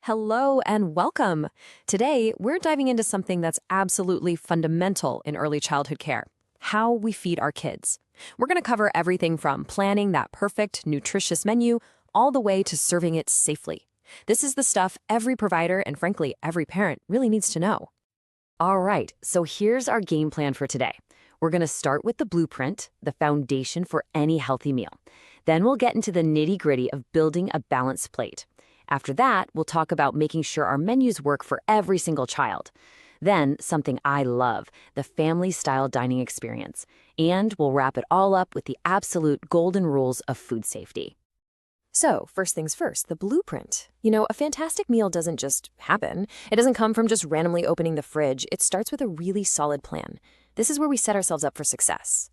Hello and welcome. Today, we're diving into something that's absolutely fundamental in early childhood care: how we feed our kids. We're going to cover everything from planning that perfect, nutritious menu all the way to serving it safely. This is the stuff every provider and, frankly, every parent really needs to know. All right, so here's our game plan for today. We're going to start with the blueprint, the foundation for any healthy meal. Then we'll get into the nitty-gritty of building a balanced plate. After that, we'll talk about making sure our menus work for every single child. Then, something I love, the family-style dining experience. And we'll wrap it all up with the absolute golden rules of food safety. So, first things first, the blueprint. A fantastic meal doesn't just happen. It doesn't come from just randomly opening the fridge. It starts with a really solid plan. This is where we set ourselves up for success.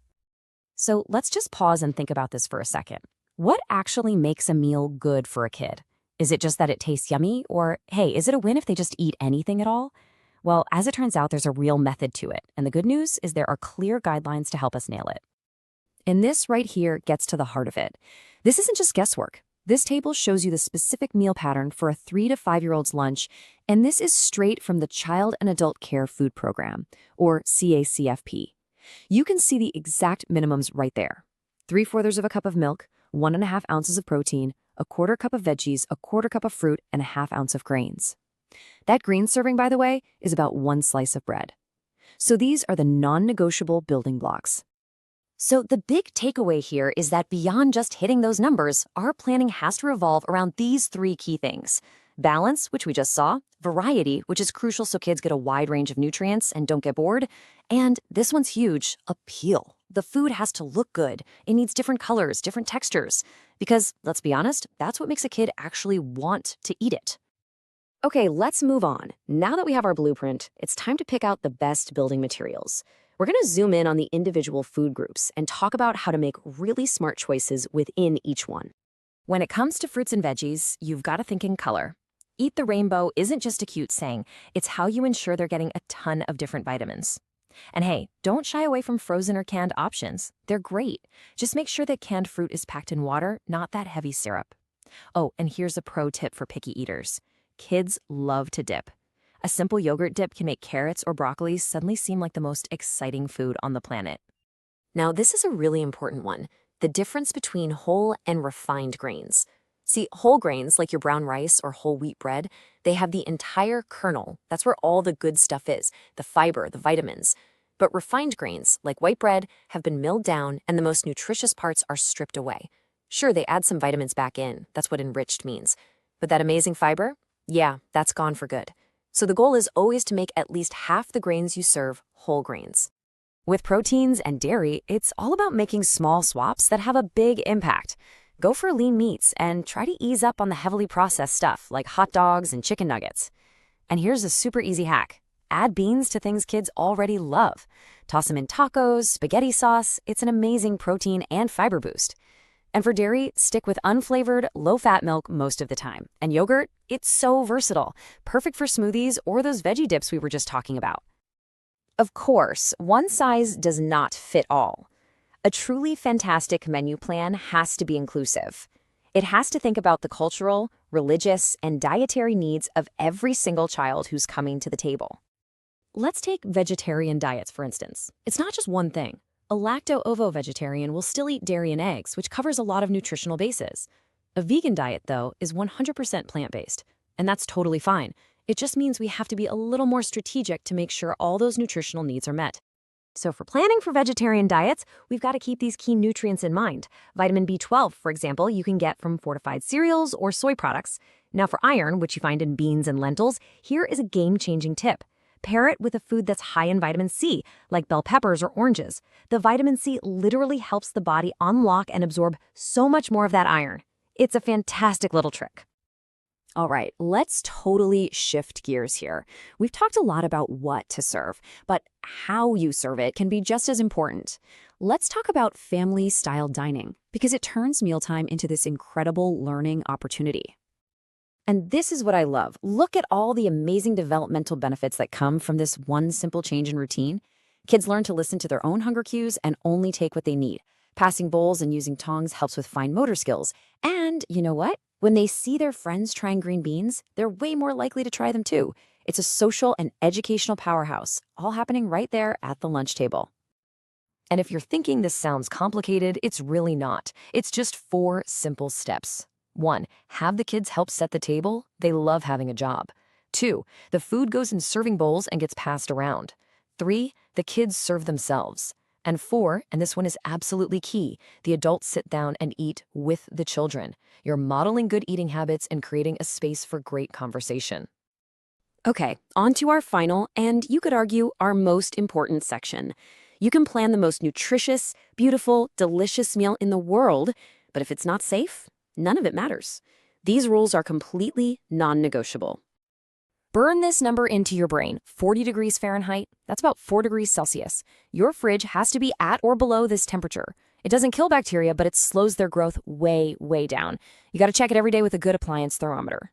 So, let's just pause and think about this for a second. What actually makes a meal good for a kid? Is it just that it tastes yummy? Or, hey, is it a win if they just eat anything at all? Well, as it turns out, there's a real method to it. And the good news is there are clear guidelines to help us nail it. And this right here gets to the heart of it. This isn't just guesswork. This table shows you the specific meal pattern for a 3 to 5-year-old's lunch, and this is straight from the Child and Adult Care Food Program, or CACFP. You can see the exact minimums right there. 3/4 of a cup of milk, 1.5 ounces of protein, 1/4 cup of veggies, 1/4 cup of fruit, and 1/2 ounce of grains. That green serving, by the way, is about 1 slice of bread. So these are the non-negotiable building blocks. So the big takeaway here is that beyond just hitting those numbers, our planning has to revolve around these 3 key things: balance, which we just saw; variety, which is crucial so kids get a wide range of nutrients and don't get bored; and this one's huge, appeal. The food has to look good. It needs different colors, different textures. Because, let's be honest, that's what makes a kid actually want to eat it. Okay, let's move on. Now that we have our blueprint, it's time to pick out the best building materials. We're going to zoom in on the individual food groups and talk about how to make really smart choices within each one. When it comes to fruits and veggies, you've got to think in color. Eat the rainbow isn't just a cute saying, it's how you ensure they're getting a ton of different vitamins. And hey, don't shy away from frozen or canned options. They're great. Just make sure that canned fruit is packed in water, not that heavy syrup. Oh, and here's a pro tip for picky eaters. Kids love to dip. A simple yogurt dip can make carrots or broccoli suddenly seem like the most exciting food on the planet. Now, this is a really important one: the difference between whole and refined grains. See, whole grains, like your brown rice or whole wheat bread, they have the entire kernel. That's where all the good stuff is, the fiber, the vitamins. But refined grains, like white bread, have been milled down and the most nutritious parts are stripped away. Sure, they add some vitamins back in. That's what enriched means. But that amazing fiber? Yeah, that's gone for good. So the goal is always to make at least half the grains you serve whole grains. With proteins and dairy, it's all about making small swaps that have a big impact. Go for lean meats and try to ease up on the heavily processed stuff like hot dogs and chicken nuggets. And here's a super easy hack. Add beans to things kids already love. Toss them in tacos, spaghetti sauce. It's an amazing protein and fiber boost. And for dairy, stick with unflavored, low-fat milk most of the time. And yogurt, it's so versatile. Perfect for smoothies or those veggie dips we were just talking about. Of course, one size does not fit all. A truly fantastic menu plan has to be inclusive. It has to think about the cultural, religious, and dietary needs of every single child who's coming to the table. Let's take vegetarian diets, for instance. It's not just one thing. A lacto-ovo vegetarian will still eat dairy and eggs, which covers a lot of nutritional bases. A vegan diet, though, is 100% plant-based, and that's totally fine. It just means we have to be a little more strategic to make sure all those nutritional needs are met. So for planning for vegetarian diets, we've got to keep these key nutrients in mind. Vitamin B12, for example, you can get from fortified cereals or soy products. Now for iron, which you find in beans and lentils, here is a game-changing tip. Pair it with a food that's high in vitamin C, like bell peppers or oranges. The vitamin C literally helps the body unlock and absorb so much more of that iron. It's a fantastic little trick. All right, let's totally shift gears here. We've talked a lot about what to serve, but how you serve it can be just as important. Let's talk about family-style dining, because it turns mealtime into this incredible learning opportunity. And this is what I love. Look at all the amazing developmental benefits that come from this one simple change in routine. Kids learn to listen to their own hunger cues and only take what they need. Passing bowls and using tongs helps with fine motor skills. And you know what? When they see their friends trying green beans, they're way more likely to try them too. It's a social and educational powerhouse, all happening right there at the lunch table. And if you're thinking this sounds complicated, it's really not. It's just 4 simple steps. 1. Have the kids help set the table. They love having a job. 2. The food goes in serving bowls and gets passed around. 3. The kids serve themselves. And 4, and this one is absolutely key, the adults sit down and eat with the children. You're modeling good eating habits and creating a space for great conversation. Okay, on to our final, and you could argue our most important section. You can plan the most nutritious, beautiful, delicious meal in the world, but if it's not safe, none of it matters. These rules are completely non-negotiable. Burn this number into your brain. 40 degrees Fahrenheit, that's about 4 degrees Celsius. Your fridge has to be at or below this temperature. It doesn't kill bacteria, but it slows their growth way, way down. You gotta check it every day with a good appliance thermometer.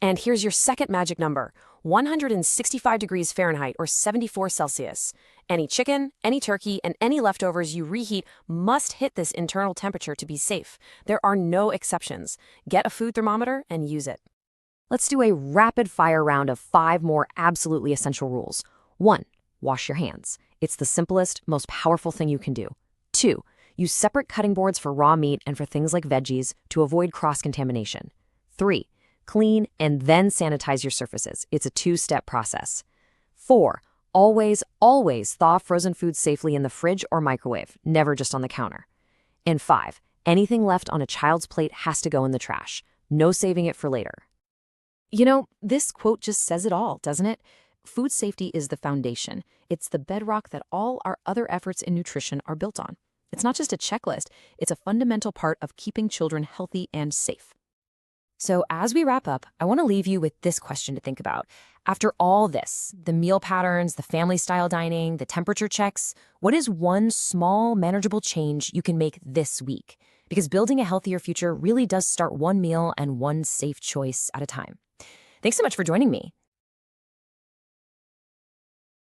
And here's your second magic number, 165 degrees Fahrenheit or 74 Celsius. Any chicken, any turkey, and any leftovers you reheat must hit this internal temperature to be safe. There are no exceptions. Get a food thermometer and use it. Let's do a rapid-fire round of 5 more absolutely essential rules. 1. Wash your hands. It's the simplest, most powerful thing you can do. 2. Use separate cutting boards for raw meat and for things like veggies to avoid cross-contamination. 3. Clean and then sanitize your surfaces. It's a 2-step process. 4. Always, always thaw frozen foods safely in the fridge or microwave, never just on the counter. And 5. Anything left on a child's plate has to go in the trash. No saving it for later. You know, this quote just says it all, doesn't it? Food safety is the foundation. It's the bedrock that all our other efforts in nutrition are built on. It's not just a checklist, it's a fundamental part of keeping children healthy and safe. So as we wrap up, I want to leave you with this question to think about. After all this, the meal patterns, the family-style dining, the temperature checks, what is one small, manageable change you can make this week? Because building a healthier future really does start one meal and one safe choice at a time. Thanks so much for joining me.